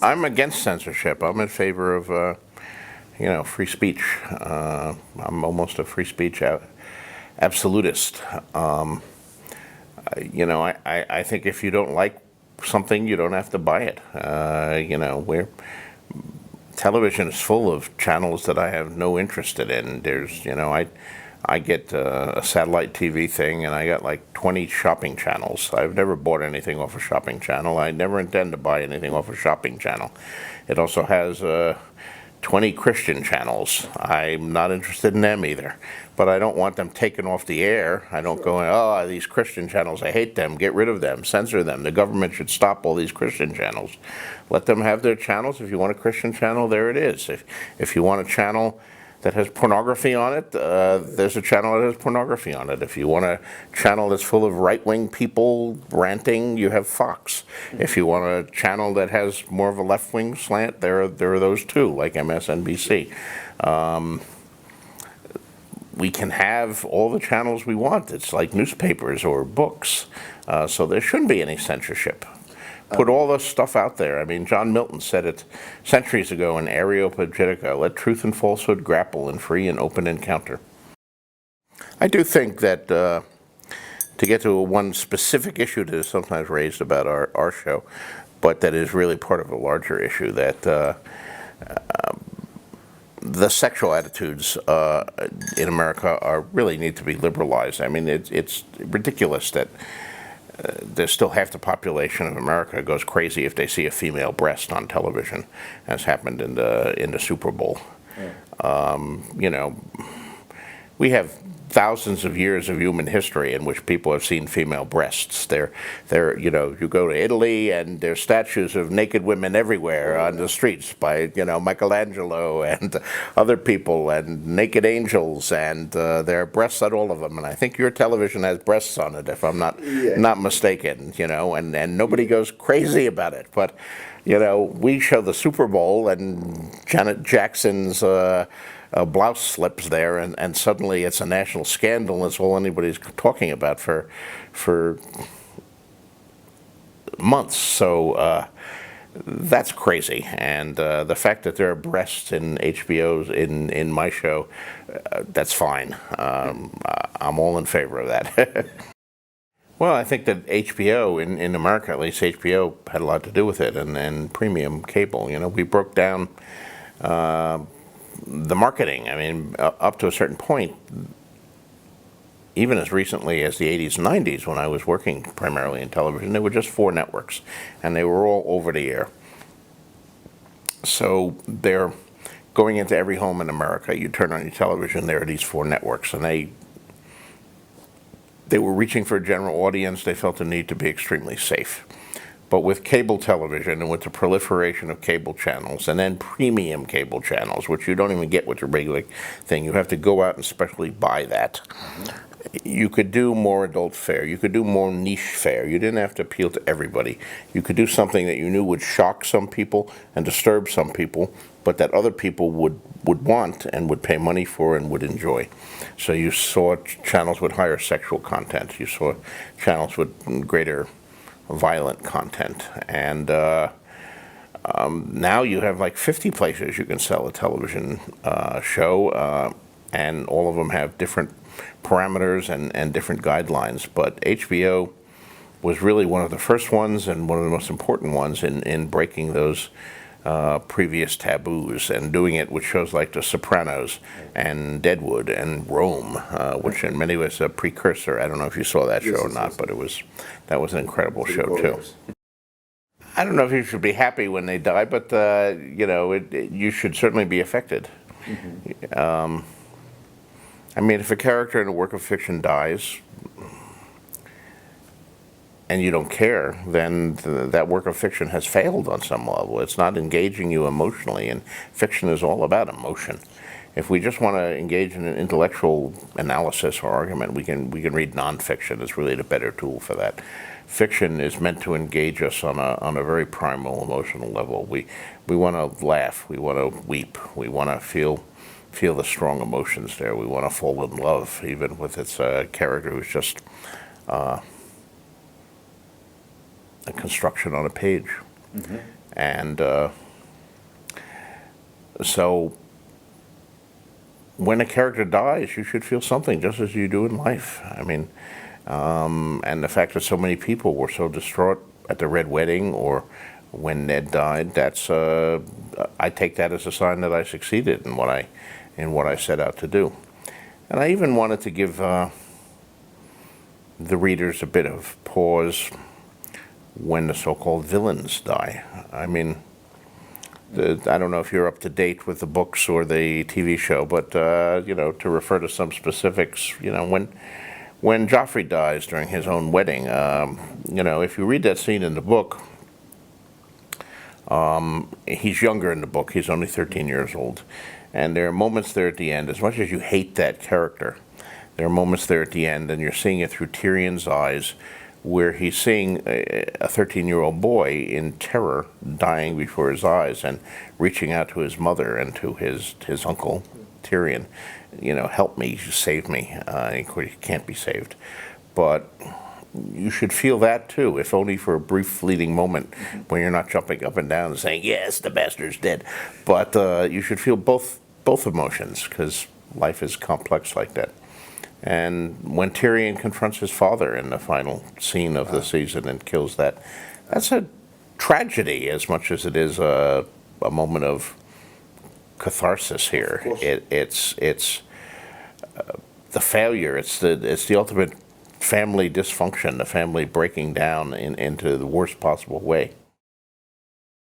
I'm against censorship. I'm in favor of, free speech. I'm almost a free speech absolutist. I think if you don't like something, you don't have to buy it. Television is full of channels that I have no interest in. I get a satellite TV thing, and I got like 20 shopping channels. I've never bought anything off a shopping channel. I never intend to buy anything off a shopping channel. It also has 20 Christian channels. I'm not interested in them either. But I don't want them taken off the air. I don't go, oh, these Christian channels, I hate them, get rid of them, censor them. The government should stop all these Christian channels. Let them have their channels. If you want a Christian channel, there it is. If you want a channel that has pornography on it, there's a channel that has pornography on it. If you want a channel that's full of right-wing people ranting, you have Fox. If you want a channel that has more of a left-wing slant, there are those too, like MSNBC. We can have all the channels we want. It's like newspapers or books, so there shouldn't be any censorship. Put all the stuff out there. I mean, John Milton said it centuries ago in Areopagitica, let truth and falsehood grapple in free and open encounter. I do think that, to get to one specific issue that is sometimes raised about our show, but that is really part of a larger issue, that the sexual attitudes in America really need to be liberalized. I mean, it's ridiculous that there's still half the population of America goes crazy if they see a female breast on television, as happened in the Super Bowl. Yeah. We have thousands of years of human history in which people have seen female breasts. You go to Italy and there's statues of naked women everywhere on the streets by, Michelangelo and other people, and naked angels, and there are breasts on all of them. And I think your television has breasts on it, if I'm not mistaken, and nobody goes crazy about it. But, we show the Super Bowl and Janet Jackson's blouse slips there, and suddenly it's a national scandal. It's all anybody's talking about for months. So that's crazy. And the fact that there are breasts in HBO's in my show, that's fine. I'm all in favor of that. Well, I think that HBO, in America at least, HBO had a lot to do with it, and premium cable. We broke down the marketing. I mean, up to a certain point, even as recently as the 80s and 90s, when I was working primarily in television, there were just 4 networks, and they were all over the air. So they're going into every home in America. You turn on your television, there are these 4 networks, and they were reaching for a general audience. They felt the need to be extremely safe. But with cable television and with the proliferation of cable channels and then premium cable channels, which you don't even get with your regular thing, you have to go out and specially buy that. You could do more adult fare. You could do more niche fare. You didn't have to appeal to everybody. You could do something that you knew would shock some people and disturb some people, but that other people would want and would pay money for and would enjoy. So you saw channels with higher sexual content. You saw channels with greater violent content, and now you have like 50 places you can sell a television show, and all of them have different parameters and different guidelines. But HBO was really one of the first ones and one of the most important ones in breaking those previous taboos and doing it with shows like The Sopranos and Deadwood and Rome, which in many ways is a precursor. I don't know if you saw that show or not, but that was an incredible show too. I don't know if you should be happy when they die, but you should certainly be affected. Mm-hmm. I mean, if a character in a work of fiction dies and you don't care, then that work of fiction has failed on some level. It's not engaging you emotionally, and fiction is all about emotion. If we just want to engage in an intellectual analysis or argument, we can read nonfiction. It's really the better tool for that. Fiction is meant to engage us on a very primal emotional level. We want to laugh. We want to weep. We want to feel the strong emotions there. We want to fall in love, even with its character who's just a construction on a page. Mm-hmm. And so when a character dies, you should feel something just as you do in life. I mean, and the fact that so many people were so distraught at the Red Wedding or when Ned died, that's I take that as a sign that I succeeded in what I set out to do. And I even wanted to give the readers a bit of pause when the so-called villains die. I mean, I don't know if you're up to date with the books or the TV show, but you know, to refer to some specifics, you know, when Joffrey dies during his own wedding, you know, if you read that scene in the book, he's younger in the book. He's only 13 years old, and there are moments there at the end. As much as you hate that character, there are moments there at the end, and you're seeing it through Tyrion's eyes, where he's seeing a 13-year-old boy in terror dying before his eyes and reaching out to his mother and to his uncle, Tyrion, you know, help me, save me. He can't be saved. But you should feel that too, if only for a brief fleeting moment when you're not jumping up and down and saying, yes, the bastard's dead. But you should feel both emotions, because life is complex like that. And when Tyrion confronts his father in the final scene of the season and kills that's a tragedy as much as it is a moment of catharsis here. It's the failure. It's the ultimate family dysfunction, the family breaking down into the worst possible way.